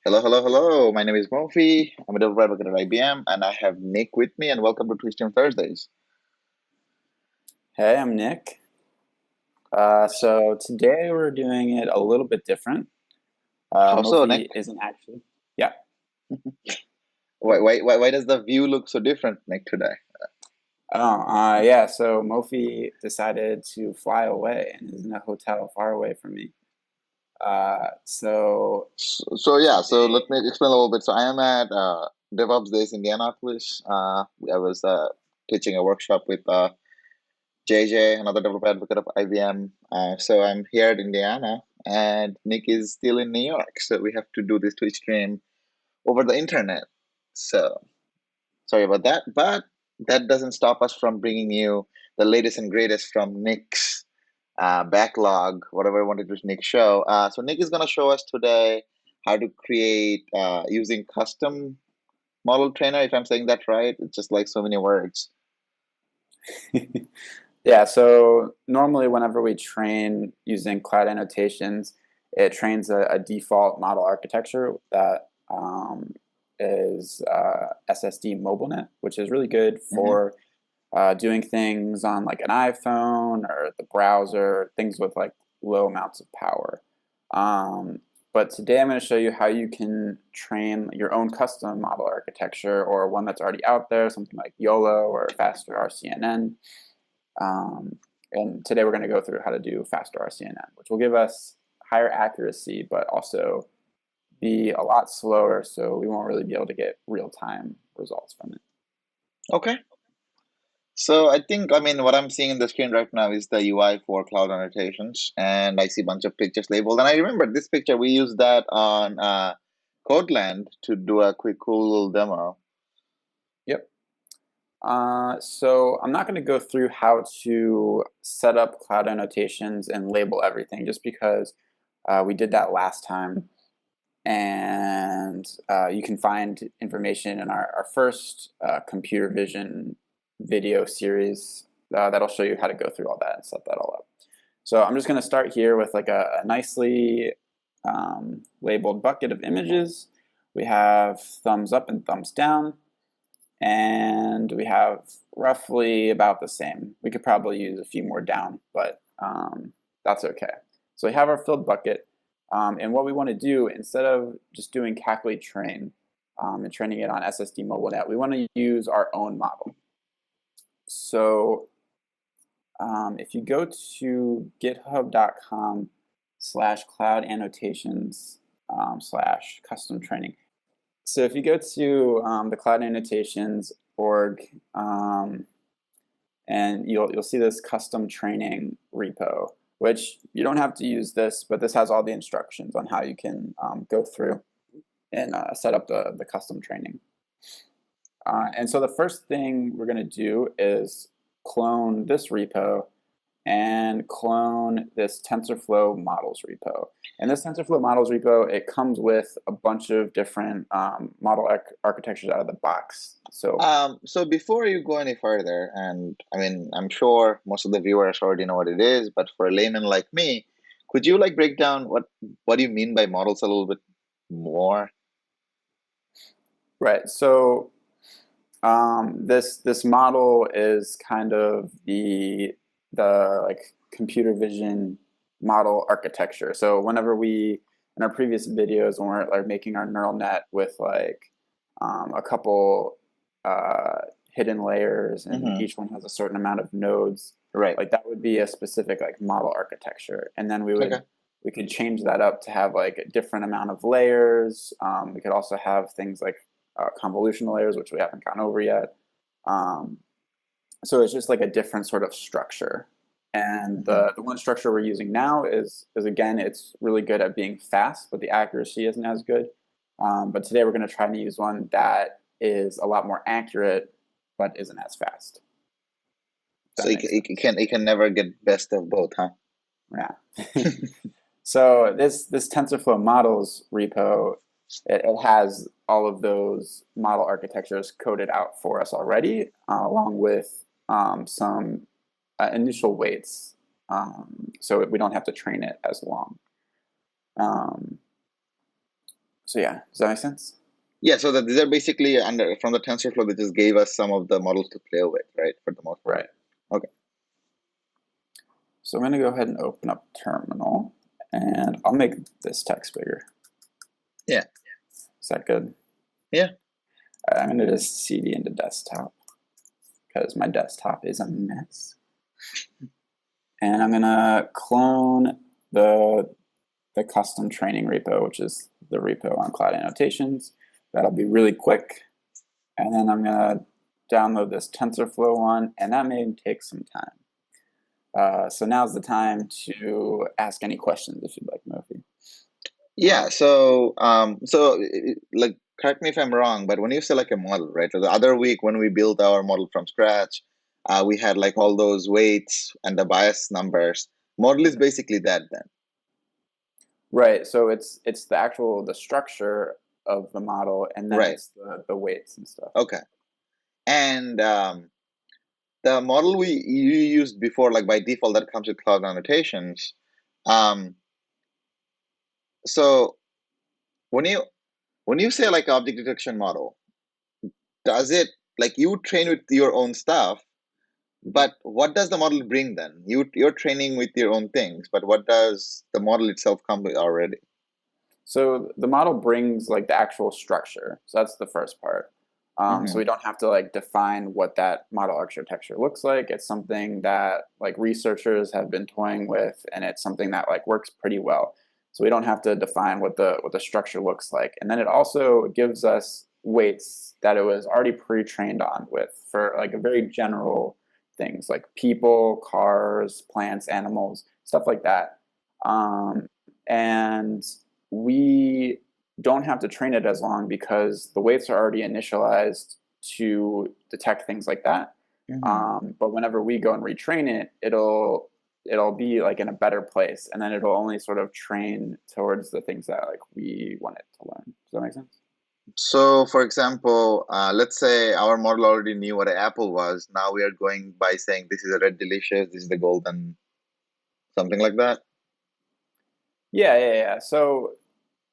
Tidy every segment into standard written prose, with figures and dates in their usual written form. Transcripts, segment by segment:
Hello, hello, hello. My name is Mofi. I'm a developer advocate at IBM, and I have Nick with me. And welcome to Twisting Thursdays. Hey, I'm Nick. So today we're doing it a little bit different. How so, Nick? Mofi isn't actually, yeah. Why does the view look so different, Nick, today? Yeah. So Mofi decided to fly away and is in a hotel far away from me. So So let today, me explain a little bit. So I am at DevOps Days Indianapolis. I was teaching a workshop with JJ, another developer advocate of IBM. So I'm here at Indiana, and Nick is still in New York. So we have to do this Twitch stream over the internet. So sorry about that, but that doesn't stop us from bringing you the latest and greatest from Nick's backlog, whatever I wanted to Nick show. So Nick is going to show us today how to create using custom model trainer, if I'm saying that right. It's just like so many words. yeah. So normally, whenever we train using Cloud Annotations, it trains a default model architecture that is SSD MobileNet, which is really good Hmm. for doing things on like an iPhone or the browser, things with like low amounts of power. Um, but today I'm going to show you how you can train your own custom model architecture or one that's already out there, something like YOLO or faster RCNN. And today we're going to go through how to do faster RCNN, which will give us higher accuracy, but also be a lot slower, so we won't really be able to get real-time results from it. Okay. So I mean, what I'm seeing in the screen right now is the UI for Cloud Annotations, and I see a bunch of pictures labeled. And I remember this picture, we used that on Codeland to do a quick, cool little demo. Yep. So I'm not going to go through how to set up Cloud Annotations and label everything, just because we did that last time. And you can find information in our first computer vision video series that'll show you how to go through all that and set that all up. So I'm just going to start here with like a nicely labeled bucket of images. We have thumbs up and thumbs down, and we have roughly about the same. We could probably use a few more down, but that's okay. So we have our filled bucket. And what we want to do, instead of just doing calculate train and training it on SSD MobileNet, we want to use our own model. So if you go to github.com/cloud annotations /custom training. So if you go to the Cloud Annotations org, and you'll see this custom training repo, which you don't have to use this, but this has all the instructions on how you can go through and set up the custom training. And so the first thing we're going to do is clone this repo and clone this TensorFlow models repo. And this TensorFlow models repo, it comes with a bunch of different model architectures out of the box. So before you go any further, and I mean, I'm sure most of the viewers already know what it is, but for a layman like me, could you like break down what do you mean by models a little bit more? Right. So this model is kind of the like computer vision model architecture. So whenever we in our previous videos when we're like making our neural net with like a couple hidden layers and Hmm. each one has a certain amount of nodes, Right. like that would be a specific like model architecture, and then Okay. we could change that up to have like a different amount of layers. We could also have things like convolutional layers, which we haven't gone over yet. Um, so it's just like a different sort of structure. And Hmm. the one structure we're using now is again, it's really good at being fast, but the accuracy isn't as good. But today we're going to try to use one that is a lot more accurate, but isn't as fast. If So that makes sense. it can never get best of both, huh? Yeah. So this TensorFlow models repo, it has all of those model architectures coded out for us already, along with some initial weights, so we don't have to train it as long. Um, So yeah, does that make sense? Yeah, so that these are basically under from the TensorFlow. They just gave us some of the models to play with, right? For the most part. Right. Okay. So I'm going to go ahead and open up Terminal, and I'll make this text bigger. Yeah. Is that good? Yeah. I'm going to just cd into desktop because my desktop is a mess. And I'm going to clone the custom training repo, which is the repo on Cloud Annotations. That'll be really quick. And then I'm going to download this TensorFlow one, and that may take some time. So now's the time to ask any questions if you'd like, Mofi. Yeah. Like, correct me if I'm wrong, but when you select a model, right? So the other week when we built our model from scratch, we had like all those weights and the bias numbers. Model is basically that then. Right. So it's the structure of the model, and then Right. it's the weights and stuff. Okay. And the model you used before, like by default, that comes with Cloud Annotations. So when you say like object detection model, does it like you train with your own stuff? But what does the model bring then? You're training with your own things, but what does the model itself come with already? So the model brings like the actual structure. So that's the first part. So Hmm. we don't have to like define what that model architecture looks like. It's something that like researchers have been toying with, and it's something that like works pretty well. So we don't have to define what the structure looks like. And then it also gives us weights that it was already pre-trained on with for like a very general things like people, cars, plants, animals, stuff like that. And we don't have to train it as long because the weights are already initialized to detect things like that. Hmm. But whenever we go and retrain it, it'll be like in a better place, and then it'll only sort of train towards the things that like we want it to learn. Does that make sense? So, for example, let's say our model already knew what an apple was. Now we are going by saying this is a red delicious, this is the golden, something like that. Yeah. So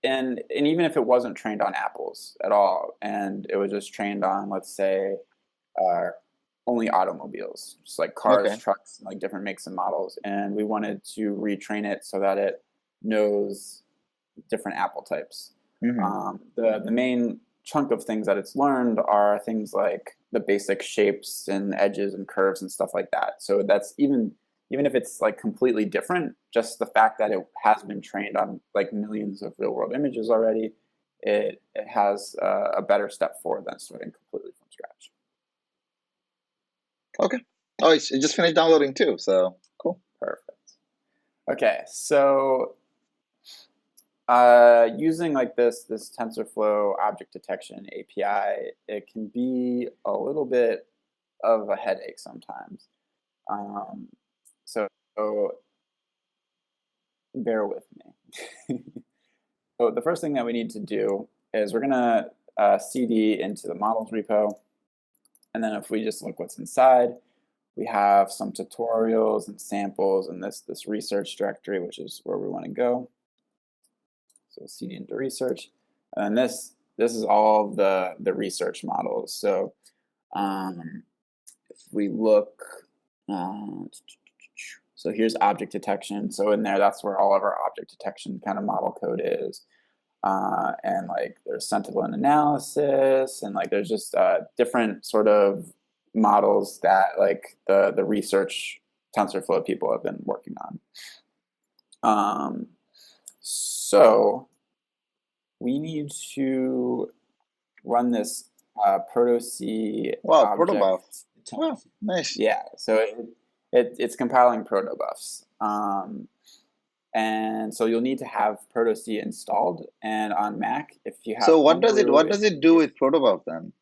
and even if it wasn't trained on apples at all, and it was just trained on, let's say, uh, only automobiles, just like cars, Okay. trucks, like different makes and models. And we wanted to retrain it so that it knows different apple types. Hmm. The main chunk of things that it's learned are things like the basic shapes and edges and curves and stuff like that. So that's even if it's like completely different, just the fact that it has been trained on like millions of real world images already, it has a better step forward than starting completely from scratch. Okay. Oh, it just finished downloading too, so cool. Perfect. Okay, so using like this TensorFlow object detection API, it can be a little bit of a headache sometimes. Um, so bear with me. So the first thing that we need to do is we're gonna cd into the models repo, and then if we just look what's inside, we have some tutorials and samples in this research directory, which is where we want to go. So cd into research, and this is all the research models. So if we look, so here's object detection. So in there, that's where all of our object detection kind of model code is. And like there's sentiment analysis, and like there's just different sort of models that like the research TensorFlow people have been working on. So we need to run this proto-C Wow, object. protobuf. Oh, nice. Yeah, so it's compiling protobufs. And so you'll need to have proto-C installed. And on Mac, if you have So Homebrew, what does it do with protobuf then?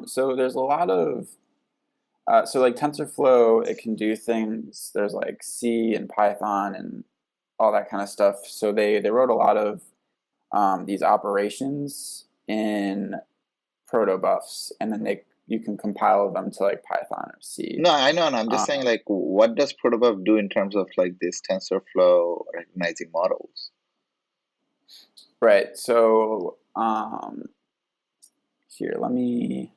so there's a lot of so like TensorFlow, it can do things. There's like C and Python and all that kind of stuff. So they wrote a lot of these operations in protobufs, and then you can compile them to like Python or C. No, I know, no, I'm just saying Um, like what does protobuf do in terms of like this TensorFlow recognizing models? Right. So here, let me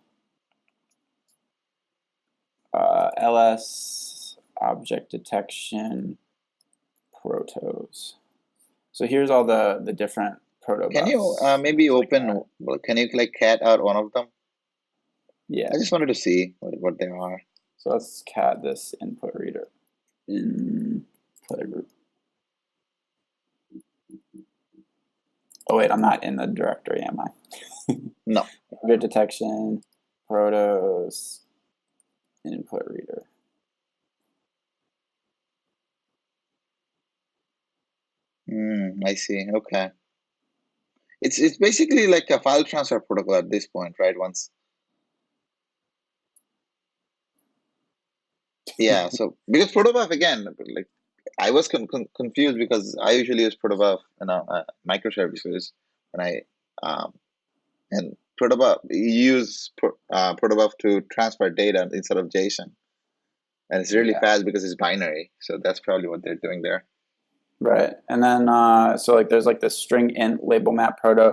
ls object detection protos. So here's all the different proto Can you buffs. maybe Like open? Well, can you like cat out one of them? yeah. I just wanted to see what they are. So let's cat this input reader input group. Oh wait, I'm not in the directory, am I? No. Object detection, protos, input reader. I see. Okay. It's basically like a file transfer protocol at this point, right? Once, yeah. So because protobuf again, like I was confused because I usually use protobuf, microservices, and um and protobuf you use protobuf to transfer data instead of JSON, and it's really Yeah. fast because it's binary. So that's probably what they're doing there. Right. And then so like there's like this string int label map proto,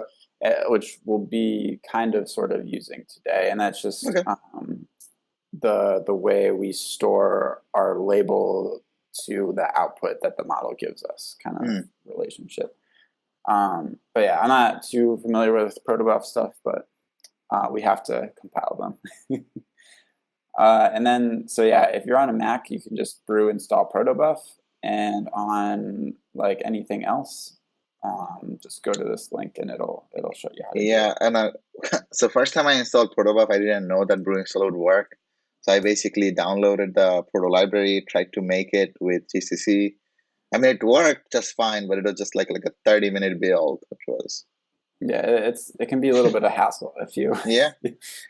which we'll be kind of sort of using today, and that's just Okay. the way we store our label to the output that the model gives us, kind of Hmm. relationship. But yeah, I'm not too familiar with protobuf stuff, but we have to compile them. And then, so yeah, if you're on a Mac, you can just brew install protobuf, and on like anything else, just go to this link and it'll show you how to do it. Yeah, and so first time I installed protobuf, I didn't know that brew install would work. So I basically downloaded the proto library, tried to make it with GCC. I mean, it worked just fine, but it was just like a 30-minute build, which was Yeah, it can be a little bit of hassle if you yeah.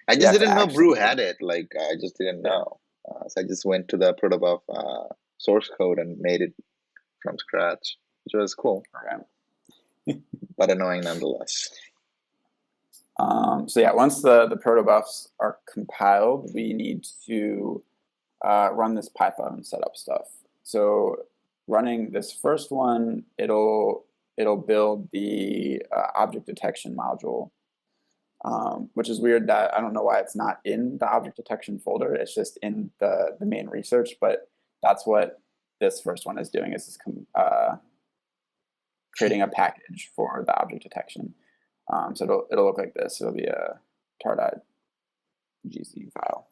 I you just have to didn't know Brew actually had it. Like I just didn't yeah. know. So I just went to the protobuf source code and made it from scratch, which was cool, Program. but annoying nonetheless. So yeah, once the protobufs are compiled, we need to run this Python setup stuff. So running this first one, it'll build the object detection module, which is weird that I don't know why it's not in the object detection folder. It's just in the main research, but that's what this first one is doing, is creating a package for the object detection. So it'll look like this. It'll be a tar.gz file.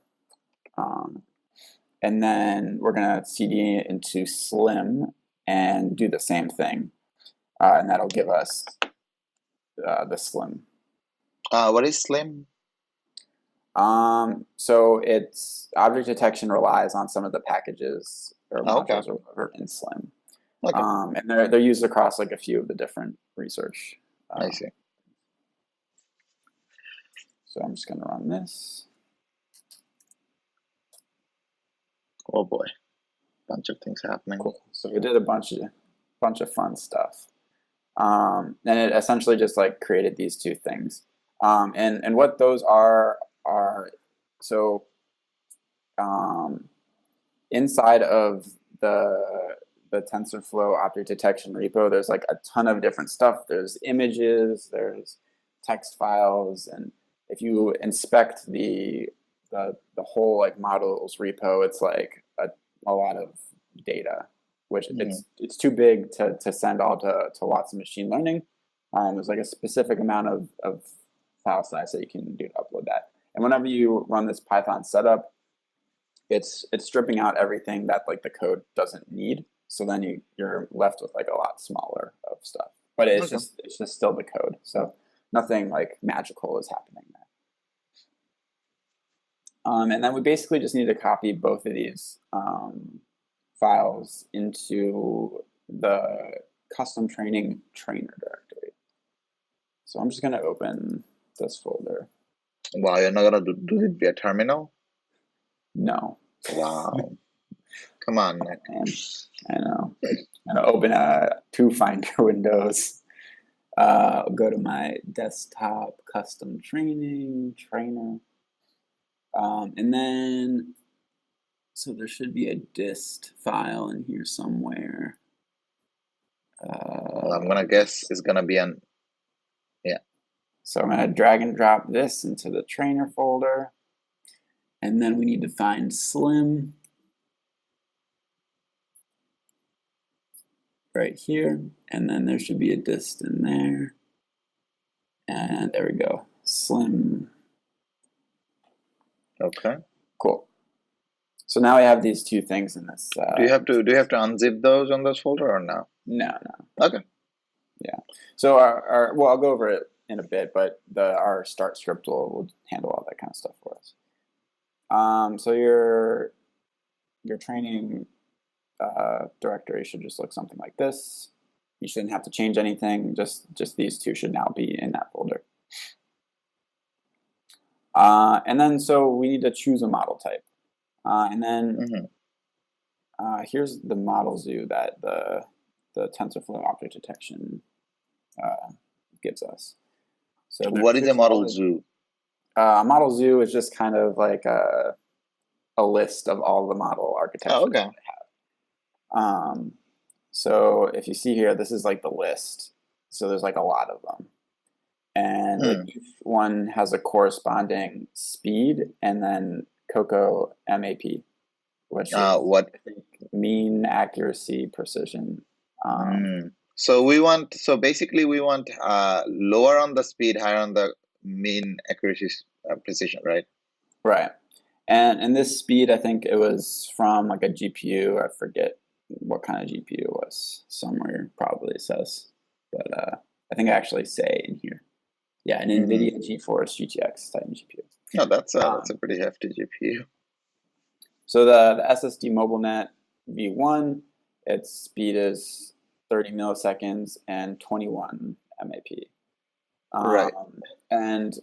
And then we're going to CD it into Slim and do the same thing. And that'll give us the Slim. What is Slim? So it's object detection relies on some of the packages or Oh, okay, modules or whatever in Slim. okay, And they're used across like a few of the different research. I see. So I'm just going to run this. Oh boy, bunch of things happening. Cool. So we did a bunch of fun stuff. And it essentially just like created these two things. And what those are so inside of the TensorFlow object detection repo, there's like a ton of different stuff. There's images, there's text files, and if you inspect the whole like models repo, it's like a lot of data, which it's too big to send all to lots of machine learning. There's like a specific amount of file size that you can do to upload that. And whenever you run this Python setup, it's stripping out everything that like the code doesn't need. So then you're left with like a lot smaller of stuff. But Okay. it's just still the code. So nothing like magical is happening there. And then we basically just need to copy both of these files into the custom training trainer directory. So I'm just going to open this folder. Wow, you're not gonna do it via terminal? No. Wow. Come on, Nick. I know. I'm going to open two Finder windows. I'll go to my desktop custom training trainer. And then, so there should be a dist file in here somewhere. I'm gonna guess it's gonna be an yeah. So I'm gonna drag and drop this into the trainer folder, and then we need to find slim right here, and then there should be a dist in there, and there we go, slim. Okay. Cool. So now we have these two things in this. Do you have to unzip those on this folder or no? No. Okay. Yeah. So our well, I'll go over it in a bit, but our start script will handle all that kind of stuff for us. So your training directory should just look something like this. You shouldn't have to change anything. Just these two should now be in that folder. And then so we need to choose a model type. And then here's the model zoo that the TensorFlow object detection gives us. So what is a model zoo? A model zoo is just kind of like a list of all the model architectures Oh, okay. that we have. So if you see here, this is like the list. So there's like a lot of them. And each one has a corresponding speed and then Coco MAP, which is what? I think mean, accuracy, precision. So basically we want lower on the speed, higher on the mean accuracy, precision, right? Right. And this speed, I think it was from like a GPU. I forget what kind of GPU it was. Somewhere probably says, but I think I actually say in here. Yeah, an NVIDIA GeForce GTX Titan GPU. No, that's a pretty hefty GPU. So the SSD MobileNet V1, its speed is 30 milliseconds and 21 MAP. Right. And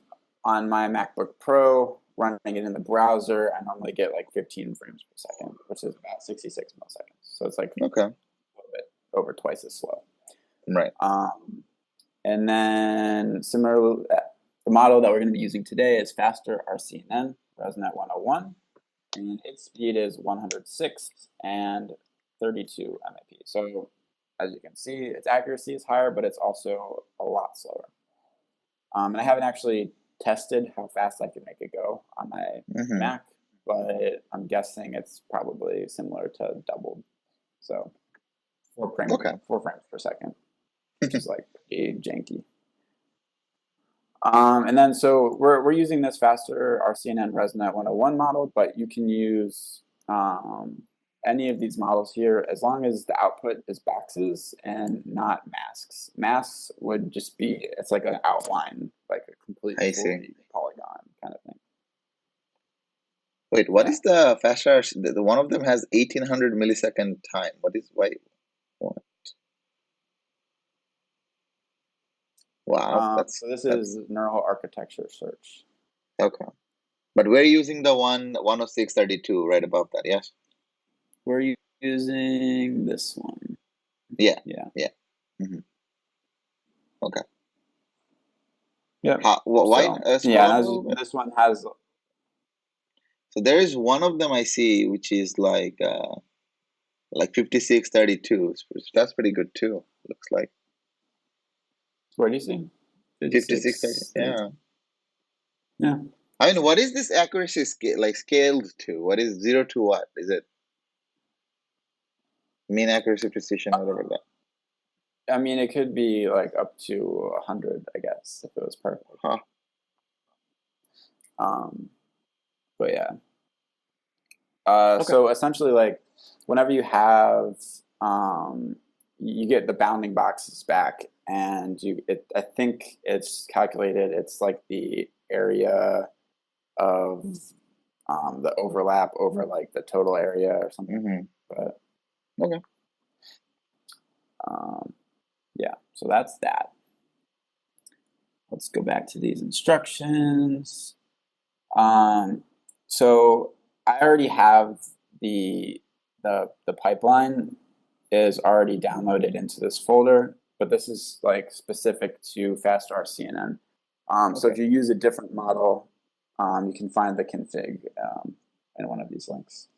on my MacBook Pro, running it in the browser, I normally get like 15 frames per second, which is about 66 milliseconds. So it's like okay, a little bit over twice as slow. Right. And then similarly, the model that we're going to be using today is faster RCNN, ResNet 101, and its speed is 106 and 32 MAP. So as you can see, its accuracy is higher, but it's also a lot slower. And I haven't actually tested how fast I can make it go on my Mac, but I'm guessing it's probably similar to doubled. So 4 frames per second, which is like pretty janky. And then so we're using this faster RCNN ResNet 101 model, but you can use any of these models here as long as the output is boxes and not masks. Masks would just be, it's like an outline, like a completely polygon kind of thing. Wait, what is the faster? The one of them has 1800 millisecond time. What? Wow, so this is neural architecture search. Okay, but we're using the 10632 right above that. Yes, we're using this one. Yeah. Okay. Yeah. Why? This one has. So there is one of them I see, which is like 5632. That's pretty good too. Looks like. What do you see? 5630. Yeah. I mean, what is this accuracy scaled to? What is 0 to what? Is it mean accuracy, precision, whatever that? I mean, it could be like up to 100, I guess, if it was perfect. But yeah. So essentially, like, whenever you have, you get the bounding boxes back, and I think it's calculated. It's like the area of the overlap over like the total area or something. But yeah, so that's that. Let's go back to these instructions. So I already have the pipeline is already downloaded into this folder, but this is like specific to fast RCNN. So if you use a different model, you can find the config in one of these links.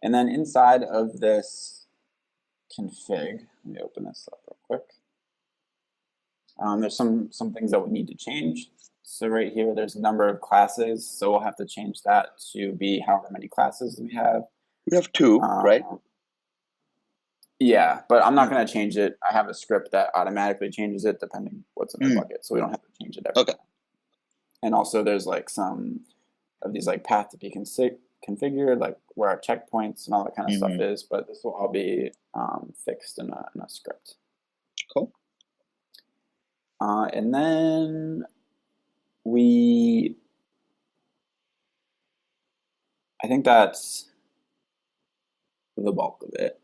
And then inside of this config. Let me open this up real quick. There's some things that we need to change. So right here, there's a number of classes. So we'll have to change that to be however many classes we have. We have two, right? Yeah, but I'm not going to change it. I have a script that automatically changes it depending what's in the bucket. So we don't have to change it every time. And also there's like some of these like path to be configured, like where our checkpoints and all that kind of stuff is, but this will all be fixed in a script. Cool. And then I think that's the bulk of it.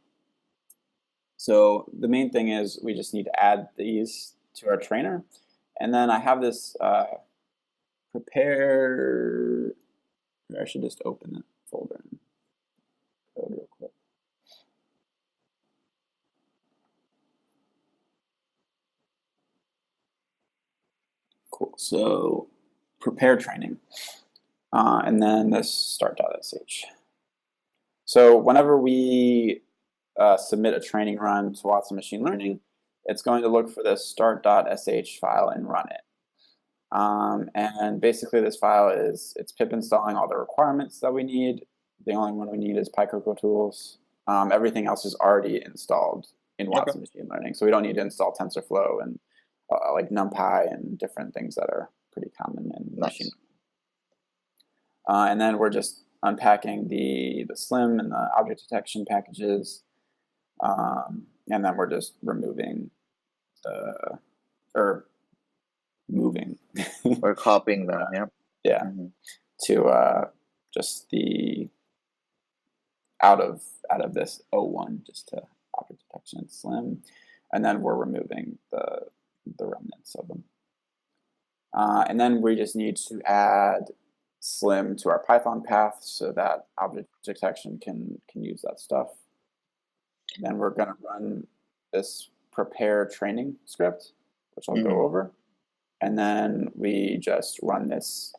So the main thing is we just need to add these to our trainer. And then I have this prepare, I should just open that folder and code real quick. Cool, so prepare training. And then this start.sh. So whenever we submit a training run to Watson Machine Learning, it's going to look for this start.sh file and run it. And basically this file it's pip installing all the requirements that we need. The only one we need is PyCoco tools. Everything else is already installed in Watson Machine Learning. So we don't need to install TensorFlow and like NumPy and different things that are pretty common in machine learning. And then we're just unpacking the SLIM and the object detection packages. And then we're just removing or moving. We're copying them, yeah. To just the out of this O1 just to object detection and SLIM, and then we're removing the remnants of them. And then we just need to add SLIM to our Python path so that object detection can use that stuff. Then we're going to run this prepare training script, which I'll go over. And then we just run this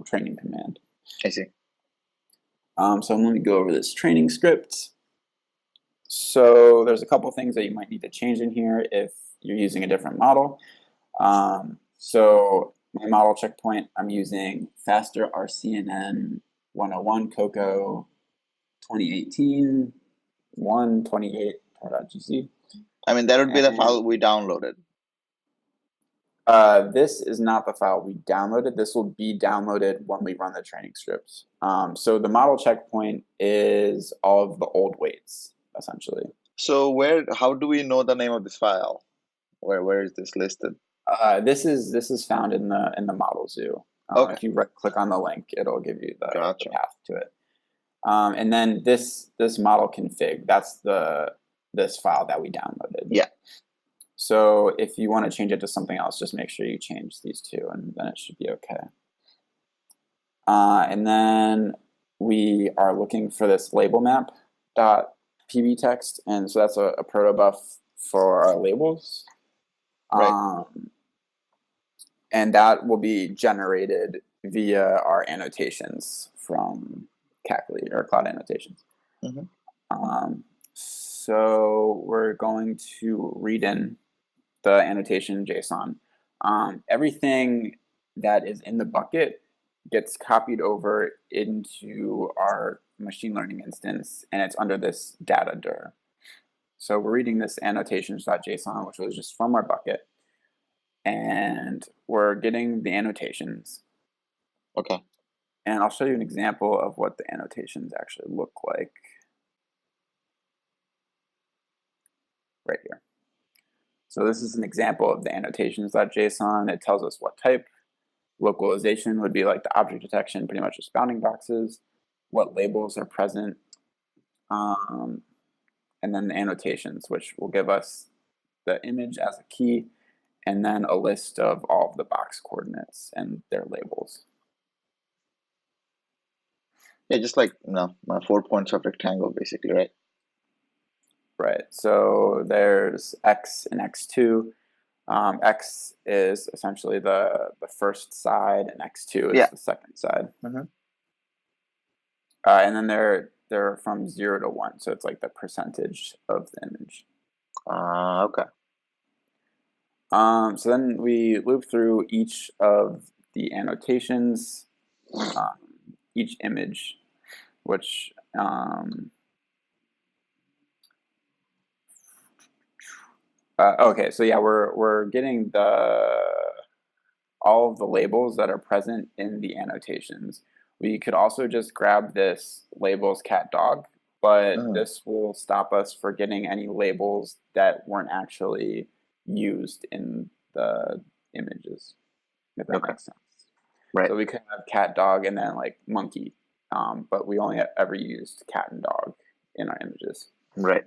training command. I see. So I'm going to go over this training script. So there's a couple things that you might need to change in here if you're using a different model. So my model checkpoint, I'm using faster RCNN 101 Coco 2018 128.gc. I mean, that would be the file we downloaded. This is not the file we downloaded. This will be downloaded when we run the training scripts. So the model checkpoint is all of the old weights, essentially. So how do we know the name of this file? Where is this listed? This is found in the model zoo. If you click on the link, it'll give you the path to it. And then this model config, that's this file that we downloaded. Yeah. So if you want to change it to something else, just make sure you change these two, and then it should be okay. And then we are looking for this label map .pb text, and so that's a protobuf for our labels. Right. And that will be generated via our annotations from Cackley or Cloud Annotations. So we're going to read in the annotation JSON. Everything that is in the bucket gets copied over into our machine learning instance, and it's under this data dir. So we're reading this annotations.json, which was just from our bucket, and we're getting the annotations. Okay. And I'll show you an example of what the annotations actually look like right here. So this is an example of the annotations.json. It tells us what type. Localization would be like the object detection, pretty much just bounding boxes, what labels are present, and then the annotations, which will give us the image as a key, and then a list of all of the box coordinates and their labels. Yeah, just like 4 points of rectangle, basically, right? Right. So there's X and X2. X is essentially the first side, and X2 is the second side. And then they're from 0 to 1, so it's like the percentage of the image. Okay. So then we loop through each of the annotations, um, each image, which okay. So yeah, we're getting the all of the labels that are present in the annotations. We could also just grab this labels cat dog, but Mm, this will stop us for getting any labels that weren't actually used in the images, if that okay. makes sense. Right. So we could have cat, dog, and then like monkey, but we only ever used cat and dog in our images. Right.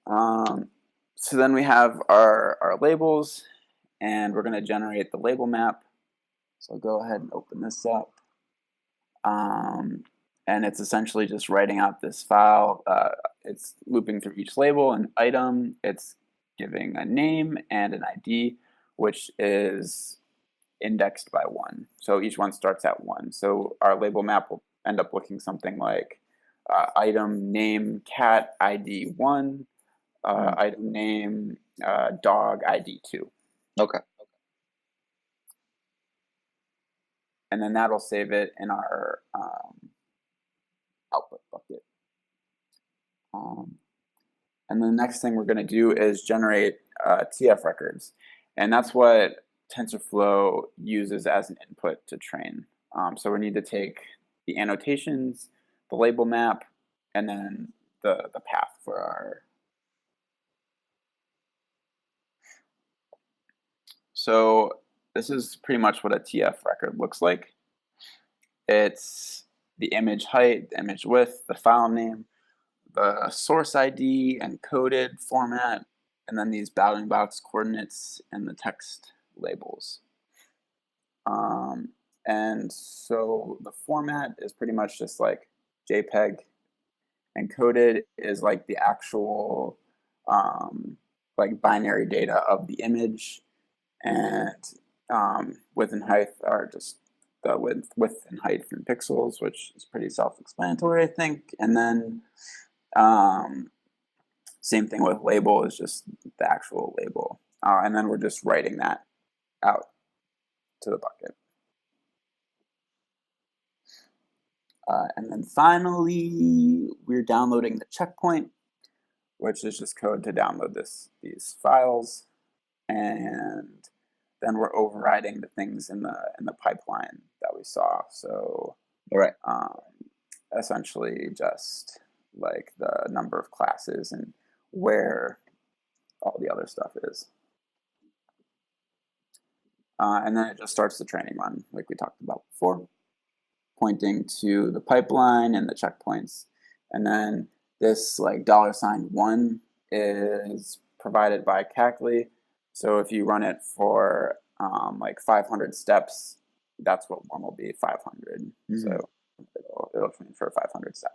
Um, so then we have our labels, and we're going to generate the label map. So I'll go ahead and open this up. Um, and it's essentially just writing out this file. It's looping through each label and item. It's giving a name and an ID, which is indexed by 1. So each one starts at 1. So our label map will end up looking something like item name cat ID 1, Mm, item name dog ID 2. okay. And then that'll save it in our output bucket. And the next thing we're going to do is generate TF records. And that's what TensorFlow uses as an input to train. So we need to take the annotations, the label map, and then the path for our. So this is pretty much what a TF record looks like. It's the image height, the image width, the file name, the source ID, encoded format, and then these bounding box coordinates and the text labels. Um, and so the format is pretty much just like JPEG. Encoded is like the actual like binary data of the image, and width and height are just the width and height in pixels, which is pretty self-explanatory, I think. And then same thing with label is just the actual label. And then we're just writing that out to the bucket. And then finally, we're downloading the checkpoint, which is just code to download these files. And then we're overriding the things in the pipeline that we saw. So Right. essentially just like the number of classes and where all the other stuff is. And then it just starts the training run like we talked about before, pointing to the pipeline and the checkpoints. And then this like $1 is provided by Cackley. So if you run it for like 500 steps, that's what one will be, 500. Mm-hmm. So it'll train for 500 steps.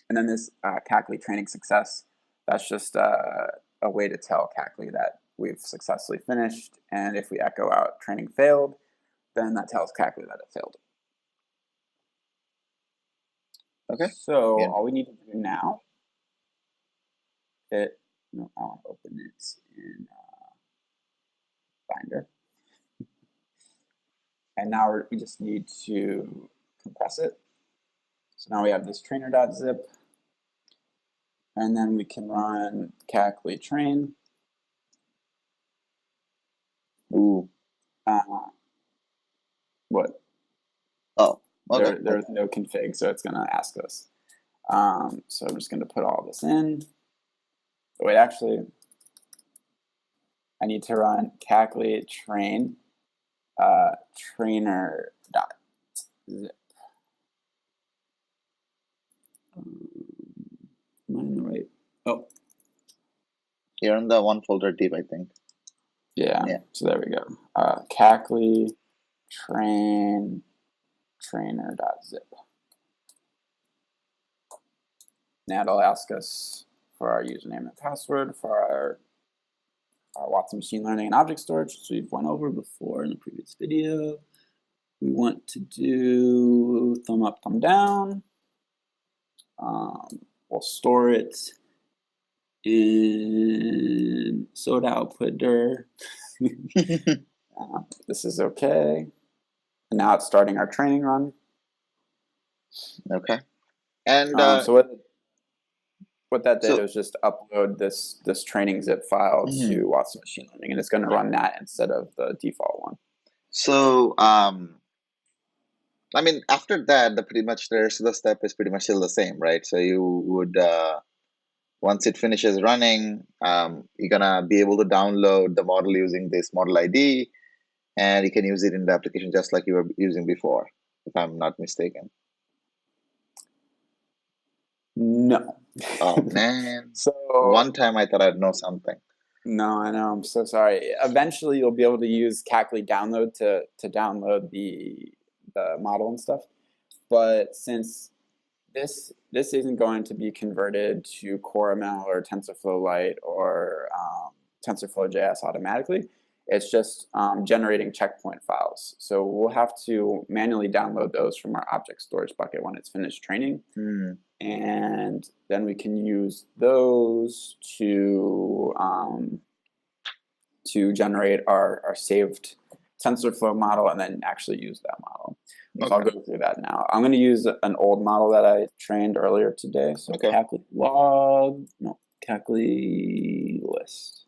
And then this Cackley training success, that's just a way to tell Cackley that we've successfully finished. And if we echo out training failed, then that tells Cackley that it failed. Okay. So Yeah. all we need to do now, I'll open it in Finder. And now we just need to compress it. So now we have this trainer.zip. And then we can run Cackley train. Ooh. What? Oh, okay. There's no config, so it's going to ask us. So I'm just going to put all this in. Oh, wait, actually, I need to run Cackley train trainer.zip. Am I in the right? Oh, You're in the one folder deep, I think. yeah. Yeah. So there we go. Cackley trainer.zip. Now it'll ask us for our username and password for our Watson machine learning and object storage, which we've went over before in the previous video. We want to do thumb up, thumb down. We'll store it in soda output dir. This is okay. And now it's starting our training run. Okay. And So what that did so was just upload this training zip file mhm. to Watson Machine Learning, and it's going to run that instead of the default one. So I mean, after that, the pretty much the rest of the step is pretty much still the same, right? So you would once it finishes running, you're gonna be able to download the model using this model ID, and you can use it in the application just like you were using before, if I'm not mistaken. No. Oh man, So one time I thought I'd know something. no, I know. I'm so sorry. Eventually, you'll be able to use Cackley download to download the model and stuff. But since this isn't going to be converted to CoreML or TensorFlow Lite or TensorFlow JS automatically, it's just generating checkpoint files. So we'll have to manually download those from our object storage bucket when it's finished training. And then we can use those to generate our saved TensorFlow model and then actually use that model. So I'll go through that now. I'm going to use an old model that I trained earlier today. So Cackley log, no, Cackley list.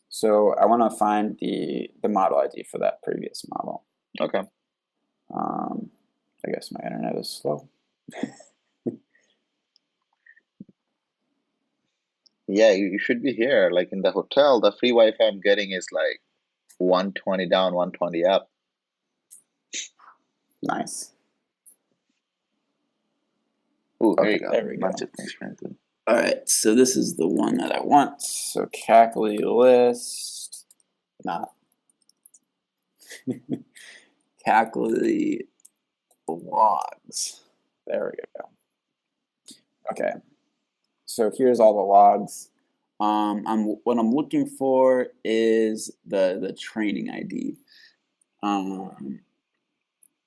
So I want to find the model ID for that previous model. Okay. I guess my internet is slow. Yeah, you should be here. Like in the hotel, the free Wi-Fi I'm getting is like 120 down, 120 up. Nice. Oh, there Okay, you go. there we go. Bunch of things printed. All right, so this is the one that I want. So Cackley list, not Cackley logs. There we go. Okay, so here's all the logs. What I'm looking for is the training ID.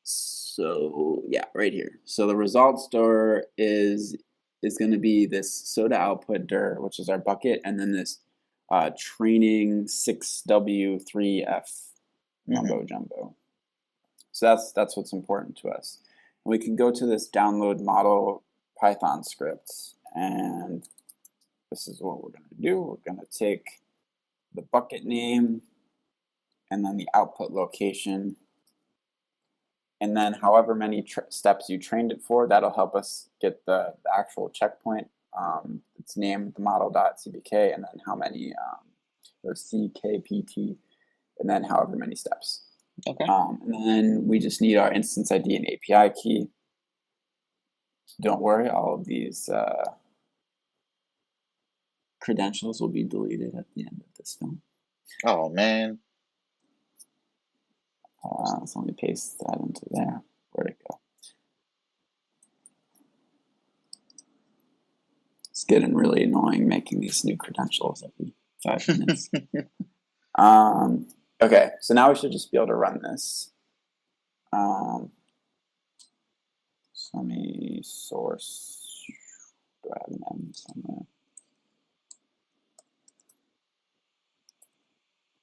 So yeah, right here. So the result store is going to be this soda output dir, which is our bucket, and then this training 6W3F mumbo jumbo. So that's what's important to us. And we can go to this download model Python script, and this is what we're going to do. We're going to take the bucket name and then the output location, and then however many steps you trained it for, that'll help us get the actual checkpoint. It's named the model.cbk, and then how many, or CKPT, and then however many steps. Okay. And then we just need our instance ID and API key. Don't worry, all of these credentials will be deleted at the end of this film. Oh man. So let me paste that into there. Where'd it go? It's getting really annoying making these new credentials every 5 minutes. Okay, so now we should just be able to run this. So let me source. Do I have an M somewhere?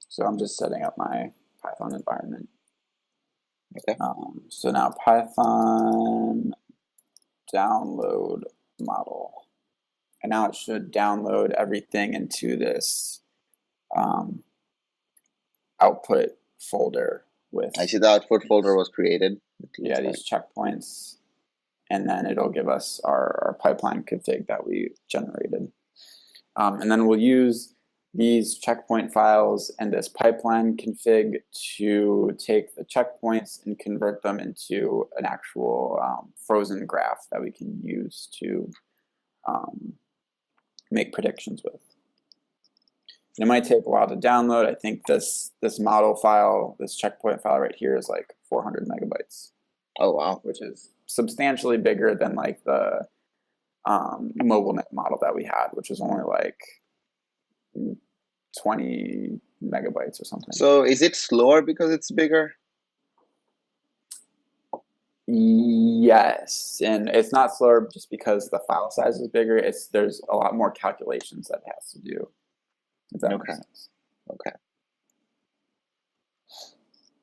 So I'm just setting up my Python environment. Okay. So now Python download model. And now it should download everything into this output folder with. I see the output folder was created. Yeah, these checkpoints. And then it'll give us our pipeline config that we generated. And then we'll use these checkpoint files and this pipeline config to take the checkpoints and convert them into an actual frozen graph that we can use to make predictions with. And it might take a while to download. I think this model file, this checkpoint file right here is like 400 megabytes. Oh wow. Which is substantially bigger than like the MobileNet model that we had, which was only like 20 megabytes or something. So is it slower because it's bigger? Yes, and it's not slower just because the file size is bigger. There's a lot more calculations that it has to do, if that Okay. makes sense. Okay.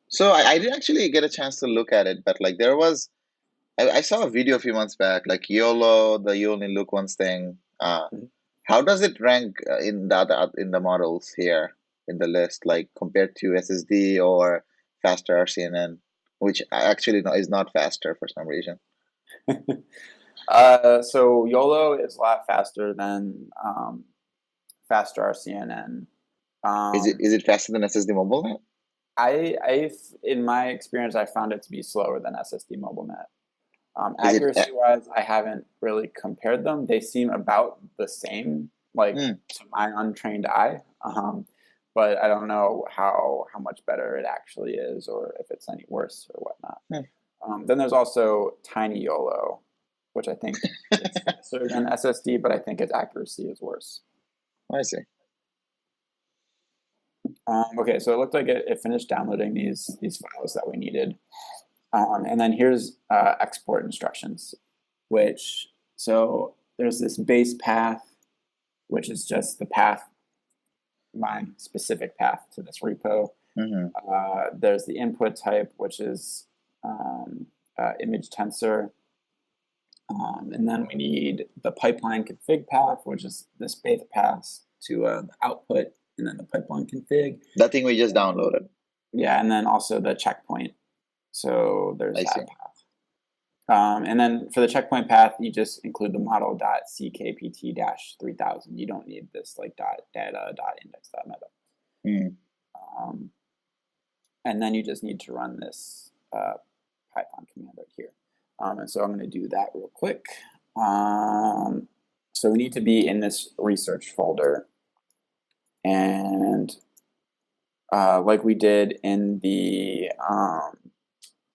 So I didn't actually get a chance to look at it, but like there was, I saw a video a few months back, like YOLO, the you only look once thing. Mhm. How does it rank in the in the models here in the list, like compared to SSD or faster RCNN, which actually no, is not faster for some reason. So YOLO is a lot faster than faster RCNN. Is it faster than SSD mobile net? In my experience, I found it to be slower than SSD MobileNet. Is it? Accuracy-wise, I haven't really compared them. They seem about the same, like Hmm, to my untrained eye. But I don't know how much better it actually is, or if it's any worse or whatnot. hmm, Then there's also Tiny YOLO, which I think it's faster than SSD, but I think its accuracy is worse. I see. Okay, so it looked like it finished downloading these files that we needed. And then here's export instructions, which, so there's this base path, which is just the path, my specific path to this repo. Hmm. There's the input type, which is image tensor. And then we need the pipeline config path, which is this base path to the output, and then the pipeline config. That thing we just downloaded. Yeah, and then also the checkpoint. So there's I see. that path. And then for the checkpoint path, you just include the model.ckpt-3000. You don't need this like .data.index.meta. Hmm. Um, and then you just need to run this Python command right here. And so I'm going to do that real quick. So we need to be in this research folder. And like we did in the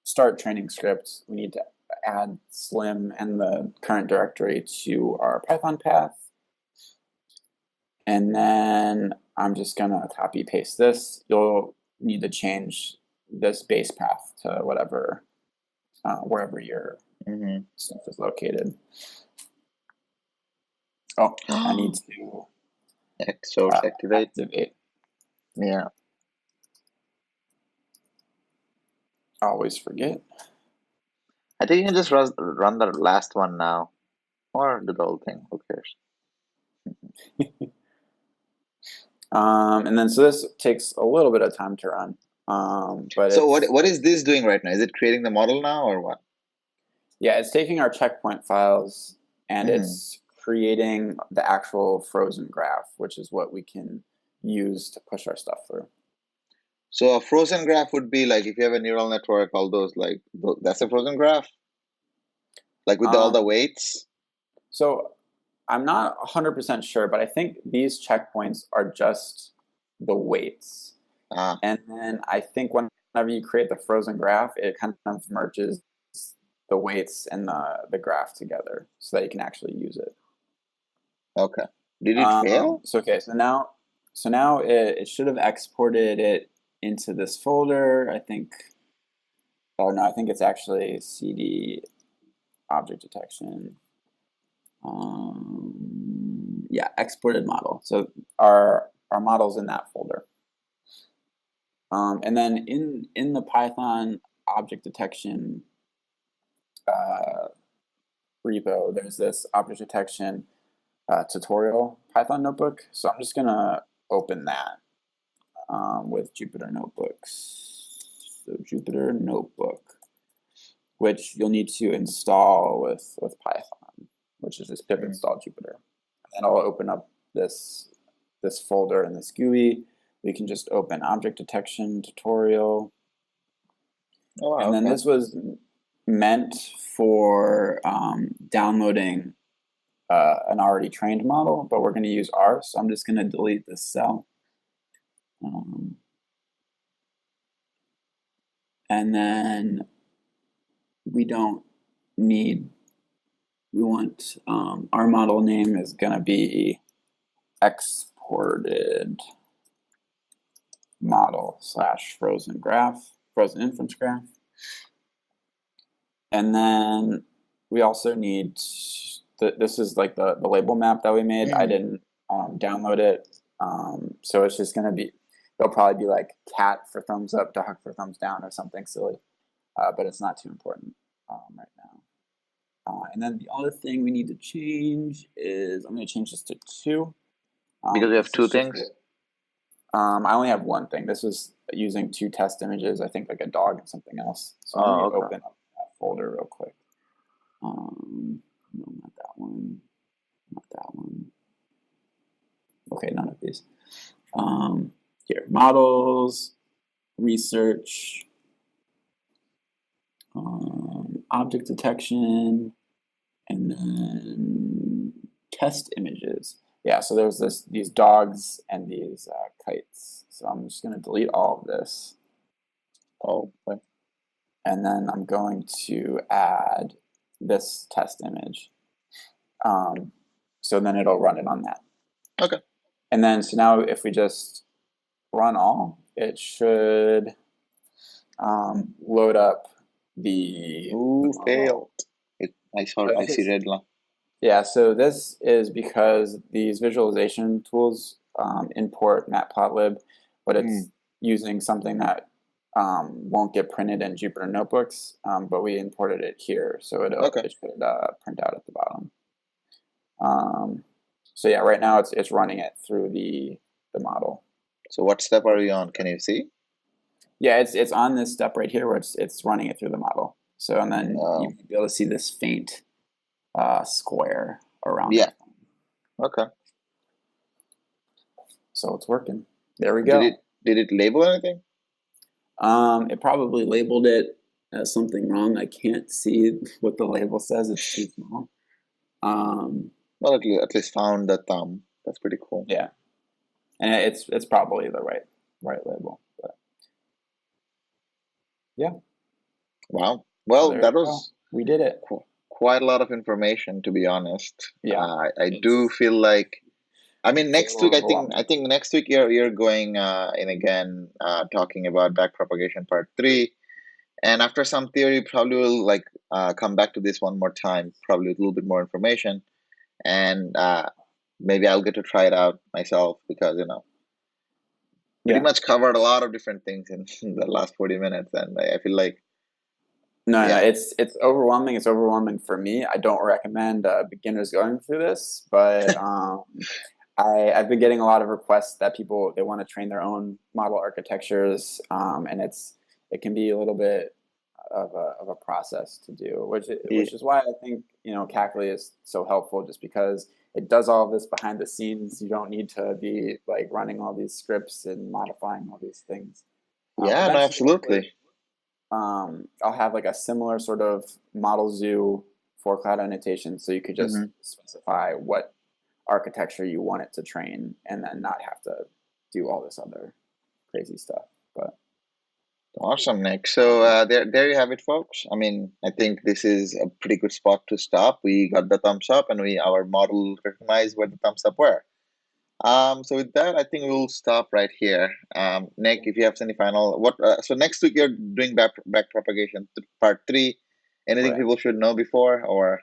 start training script, we need to add slim and the current directory to our Python path. And then I'm just gonna copy paste this. You'll need to change this base path to whatever, wherever your Hmm. stuff is located. Oh, I need to Source activate. activate. Yeah. Always forget. I think you can just run the last one now, or do the whole thing. Who cares? And then so this takes a little bit of time to run, but So it's what is this doing right now? Is it creating the model now or what? yeah, it's taking our checkpoint files and Hmm. it's creating the actual frozen graph, which is what we can use to push our stuff through. So a frozen graph would be like if you have a neural network, all those like that's a frozen graph, like with all the Um, weights. so I'm not 100% sure, but I think these checkpoints are just the weights. Ah, And then I think whenever you create the frozen graph, it kind of merges the weights and the graph together so that you can actually use it. okay. Did it fail? So okay, so now it should have exported it into this folder. I think, oh no, I think it's actually CD object detection. Yeah, exported model. So our model's in that folder. And then in the Python object detection repo, there's this object detection tutorial Python notebook. So I'm just gonna open that with Jupyter Notebooks. So Jupyter Notebook, which you'll need to install with Python, which is just pip Hmm. install Jupyter. And I'll open up this folder in this GUI. We can just open object detection tutorial. Oh, wow, And then okay. this was meant for downloading an already trained model, but we're going to use ours. So I'm just going to delete this cell. And then we don't need, we want, our model name is going to be exported model / frozen graph, frozen inference graph. And then we also need, this is like the label map that we made. I Mm. didn't download it. So it's just going to be, it'll probably be like cat for thumbs up, dog for thumbs down, or something silly. But it's not too important right now. And then the other thing we need to change is, I'm going to change this to 2. Because we have This two is just, things. I only have one thing. This was using 2 test images, I think like a dog and something else. So let me Oh, okay. open up that folder real quick. No, not that one. Not that one. Okay, none of these. Here, models, research, object detection, and then test images. Yeah, so there's these dogs and these kites. So I'm just going to delete all of this. Oh, okay. And then I'm going to add this test image. So then it'll run it on that. Okay. And then, so now if we just run all, it should load up the Ooh, model. failed. I see red line. Yeah, so this is because these visualization tools import matplotlib, but it's using something that won't get printed in Jupyter notebooks, but we imported it here, so it should print out at the bottom. So yeah, right now it's running it through the model. So what step are you on? Can you see? Yeah, it's on this step right here where it's running it through the model. So and then you'll be able to see this faint square around Yeah. it. Okay. So it's working. There we go. Did it label anything? It probably labeled it as something wrong. I can't see what the label says. It's too small. Well, at least found the thumb. That's pretty cool. Yeah, and it's probably the right label. But yeah. Wow. Well, So that was we did it. Quite a lot of information, to be honest. Yeah. I do feel like, I mean, next week, I think next week you're going in again, talking about backpropagation part 3. And after some theory, probably will like come back to this one more time, probably with a little bit more information. And maybe I'll get to try it out myself because, pretty much covered a lot of different things in the last 40 minutes. And I feel like, no, it's overwhelming. It's overwhelming for me. I don't recommend beginners going through this, but I've been getting a lot of requests that people, they want to train their own model architectures, and it can be a little bit of a process to do, which is why I think Cackley is so helpful, just because it does all of this behind the scenes. You don't need to be like running all these scripts and modifying all these things. Yeah, no, absolutely. I'll have like a similar sort of model zoo for Cloud Annotations, so you could just specify what architecture you want it to train, and then not have to do all this other crazy stuff. But awesome, Nick. So there you have it, folks. I mean, I think this is a pretty good spot to stop. We got the thumbs up, and our model recognized where the thumbs up were. So with that, I think we'll stop right here. Nick, if you have any final, so next week you're doing back propagation part 3. Anything people should know before, or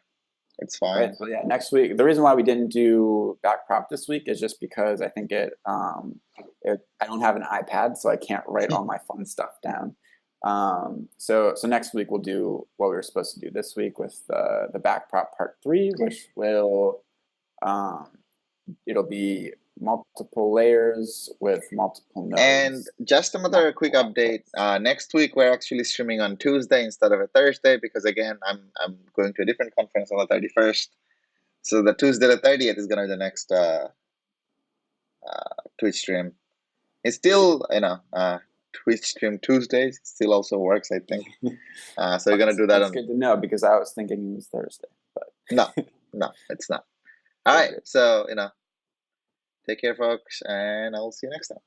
it's fine? Right. So yeah, next week. The reason why we didn't do backprop this week is just because I think I don't have an iPad, so I can't write all my fun stuff down. So next week we'll do what we were supposed to do this week with the backprop part 3, which will it'll be multiple layers with multiple nodes. And just another quick update. Next week we're actually streaming on Tuesday instead of a Thursday because again I'm going to a different conference on the 31st. So the Tuesday the 30th is gonna be the next Twitch stream. It's still Twitch stream Tuesdays still also works, I think. So we're gonna do that. That's good to know because I was thinking it was Thursday, but no, it's not. All right, so take care, folks, and I'll see you next time.